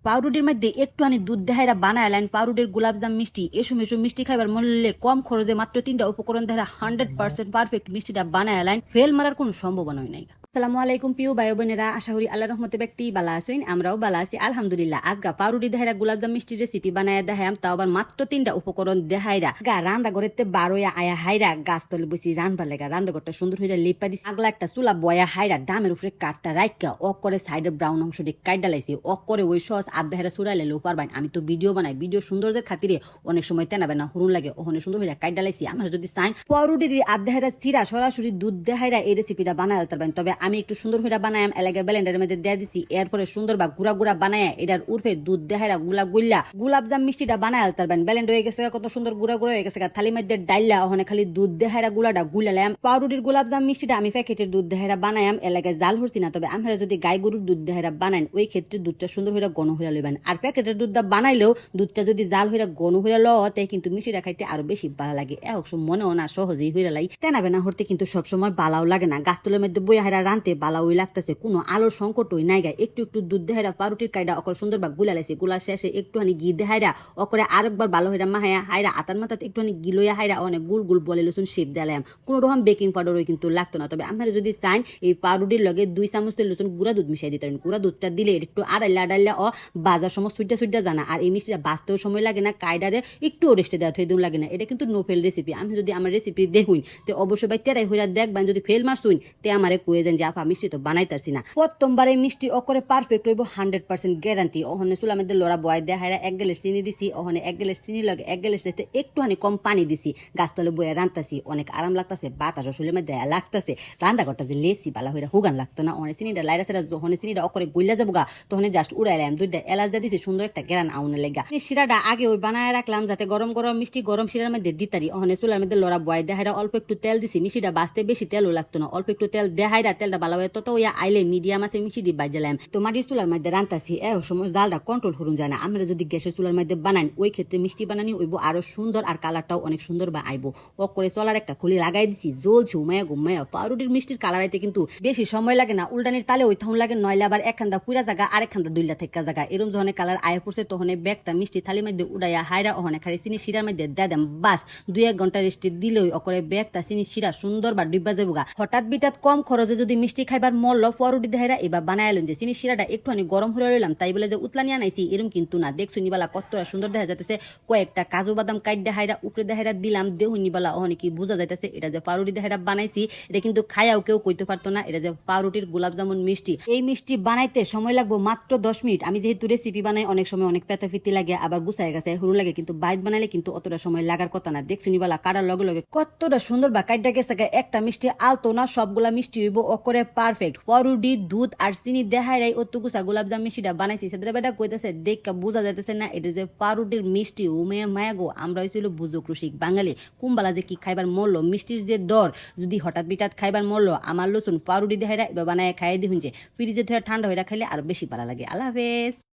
পাউরুটির মধ্যে একটুখানি দুধ দেহাইরা বানায় লাইন পাউরুটির গোলাপজাম মিষ্টি এসু মেসু মিষ্টি খাইবার মূল্যে কম খরচে মাত্র 3টা উপকরণ দেহারা 100% পারফেক্ট মিষ্টিটা বানায় লাইন ফেল মারার কোনো সম্ভাবনাই নাই। আসসালামু আলাইকুম প্রিয় ভাই বোনেরা, আশা করি আল্লাহর রহমতে ব্যক্তি বালা আছেন, আমরাও বালা আছি আলহামদুলিল্লাহ। আজগা পাউরুটি দেহাইরা গোলাপজাম মিষ্টি রেসিপি বানায় দেখাম, তাও আবার মাত্র 3টা উপকরণ দেহাইরা গা রান্দা ঘরেতে বারোয়া আয়া হাইরা গাছ তলে বসি রানবার লেগা রান্দা ঘরটা সুন্দর হইরা লেপা দিছি। আগলা একটা চুলা বয়া হাইরা ডামের উপরে কাঠটা রাইকা অক করে সাইডের ব্রাউন অংশ দিয়ে কাইট ডালাইছি, অক করে ওই সস আধ দেহাইরা চুড়াইলে লো পারবেন। আমি তো ভিডিও বানাই, ভিডিও সৌন্দর্যের খাতিরে অনেক সময় তেনাবে না হুরুন লাগে, ওখানে সুন্দর হইরা কাইট ডালাইছি। আমার যদি চাই পাউরুটির আধ দেহাইরা চিরা সরাসরি দুধ দেহাইরা এই রেসিপিটা বানায় পারবেন, তবে আমি একটু সুন্দর হইরা বানায়াম এলাকা ব্লেন্ডারের মধ্যে দিয়ে দিছি। এরপরে সুন্দর বা গুড়া গুড়া বানায় এটার উর্ফে দুধ দেহাইরা গুলা গুল্লা গোলাপজাম মিষ্টিটা বানায় আলতারবেন। ব্লেন্ড হয়ে গেছে, কত সুন্দর গুড়া গুড়া হয়ে গেছে। থালির মধ্যে ডাইলা ওখানে খালি দুধ দেহাইরা গুলাটা গুলালাম। পাউরুটির গোলাপজাম মিষ্টিটা আমি প্যাকেটের দুধ দেহাইরা বানায়াম, এলাকায় জাল হরছি না। তবে আমরা যদি গাই গরুর দুধ দেহাইরা বানান ওই ক্ষেত্রে দুধটা সুন্দর হইরা ঘন হইরা লইবেন। আর প্যাকেটের দুধটা বানাইলেও দুধটা যদি জাল হইরা ঘন হইরা লতে কিন্তু মিষ্টিটা খাইতে আরো বেশি ভালো লাগে। একশো মনেও না সহজেই হইরা লাই তেনাবে না হরতে কিন্তু সবসময় বালাও লাগে না। গাছতলের মধ্যে বইয়া হাইরা রানতে বালাওই লাগতেছে, কোনো আলোর সংকট ওই নাই গায়ে। একটু একটু দুধ দেহাইরা পাউরুটির কাইডা অকর সুন্দর বা গুলা লাইছে, গুলা শেষে একটুখানি ঘি দেহাইরা অকরে আরেকবার ভালো হইরা মাহাইয়া হাইরা আতার মাথাত একটুখানি গিলোয়া হাইরা অনেক গুল গুল বলে লসুন শেপ দিলাম। কোনো রকম বেকিং পাউডারও কিন্তু লাগতো না। তবে আমরা যদি চাই এই পাউরুটির লগে 2 চামচ তেল লসুন গুঁড়া দুধ মিশাই দিতে পারেন। গুঁড়া দুধটা দিলে একটু আড়াইলা ও বাজার সময় সুইটা সুইটা জানা। আর এই মিষ্টিটা বাঁচতেও সময় লাগে না, কাইডারে একটু রেস্টে দেওয়া থই দিন লাগে না। এটা কিন্তু নো ফেল রেসিপি। আমি যদি আমার রেসিপি দেখুন তো অবশ্যই ভাই টেরাই হইরা দেখবেন। যদি ফেল মারছুন তে আমারে কয়ে যান যে আপা মিষ্টি তো বানাইতারছি না। প্রথমবার এই মিষ্টি অকরে পারফেক্ট হইব 100% গ্যারান্টি। ওখানে চুলার মধ্যে লড়া বয় দেখাইরা 1 গ্লাস চিনি দিছি, ওখানে 1 গ্লাস চিনি লগে 1 গ্লাস দিতে একটুখানি কম পানি দিছি। গাছতলে বয়ে রান্তাছি, অনেক আরাম লাগতাছে, বাতাস চুলের মধ্যে লাগতাছে। রান্না করতে যে লেপসি বালা হইরা হুগান লাগতো না। ওখানে চিনিটা লাইরা সেরা যখন চিনিটা অকরে গইলা যাবো গা তখন জাস্ট উড়াইলাম। 2টা এলাচ দিয়ে দিছি, সুন্দর একটা গ্যারান আউনে লেগা। শিরাটা আগে ওই বানায় রাখলাম যাতে গরম গরম মিষ্টি গরম শিরার মধ্যে দিতারি। ওখানে চুলার মধ্যে লড়া বয় দেখাইরা অল্প একটু তেল দিছি। মিষ্টিটা বাঁচতে বেশি তেলও লাগতো না, অল্প একটু তেল দেখাইরা তেলটা ভালো হয় তত ইয়া আইলে মিডিয়াম আছে মিষ্টি বাজালাম। তো মাটির চুলার মধ্যে রান্তাছি, এ সময় জালটা কন্ট্রোল করুন যায় না। আমরা যদি গ্যাসের চুলার মধ্যে বানাই ওই ক্ষেত্রে মিষ্টি বানানি হইব আরো সুন্দর, আর কালারটাও অনেক সুন্দর বা আইব। ওক করে চলার একটা খুলি লাগাই দিছি, জ্বলছে উমায়া ঘুমায়া। পাউরুটির মিষ্টির কালার আইতে কিন্তু বেশি সময় লাগে না, উল্টানির তালে ওই থাউন লাগে, নইলে আবার একখান্দা পুরা জায়গা আর একখান্দা দুইলা থেকে জায়গা। এরকম যখন কালার আয়া পড়ছে তখন ব্যাগটা মিষ্টি থালির মধ্যে উড়াইয়া হাইরা ওখানে খালি চিনি শিরার মধ্যে দিয়ে দেন। বাস 2-1 ঘন্টা রেস্টে দিলেই অকরে ব্যাগটা চিনি শিরা সুন্দর বা ডিব্বা যাবগা। হঠাৎ বিটাত কম খরচে যদি মিষ্টি খাইবার মল্ল পাউরুটি দেহাইরা এবার বানাইলেন যে চিনি শিরাটা একটুখানি গরম হয়ে রইলাম তাই বলে যে উতলানি আনাইছি এরকম কিন্তু না। দেখছো নিবালা কতটা সুন্দর দেখা যাইতেছে। কয়েকটা কাজু বাদাম কাইট দেহাইরা উপরে দেহাইরা দিলাম। দেহু নিবালা ওখানে কি বোঝা যাইতেছে এটা যে পাউরুটি দেহাইরা বানাইছি। এটা কিন্তু খায়াও কেউ কইতে পারতো না এটা যে পাউরুটির গোলাপ জামুন মিষ্টি। এই মিষ্টি বানাইতে সময় লাগবো মাত্র 10 মিনিট। আমি যেহেতু রেসিপি বানাই অনেক সময় অনেক পেতাফিতি লাগে, আবার গুছাই গেছে হুরু লাগে, কিন্তু বাইত বানাইলে কিন্তু অতটা সময় লাগার কথা না। দেখছো নিবালা কাটার লগে লগে কতটা সুন্দর বা কাইটা গেছে। একটা মিষ্টি আলতো না, সবগুলা মিষ্টি হইব অকরে পারফেক্ট। পাউরুটি দুধ আর চিনি দেহাইরাই অতগুছা গোলাপজাম মিষ্টিটা বানাইছি। সেটা বেটা কইতেছে দেখা বোঝা যাইতেছে না এটা যে পাউরুটির মিষ্টি। উমে মায়া গো, আমরা হইছিল বুজুক রসিক বাঙালি, কুম্বালা যে কি খাইবার মূল্য, মিষ্টির যে দর, যদি হঠাৎ বিটাত খাইবার মূল্য আমার লসুন পাউরুটি দেহাইরা এবার বানায় খাইয়ে দিহুন যে ফ্রিজে ধরে ঠান্ডা হইরা খাইলে আরো বেশি ভালো লাগে। আল্লাহ হাফেজ।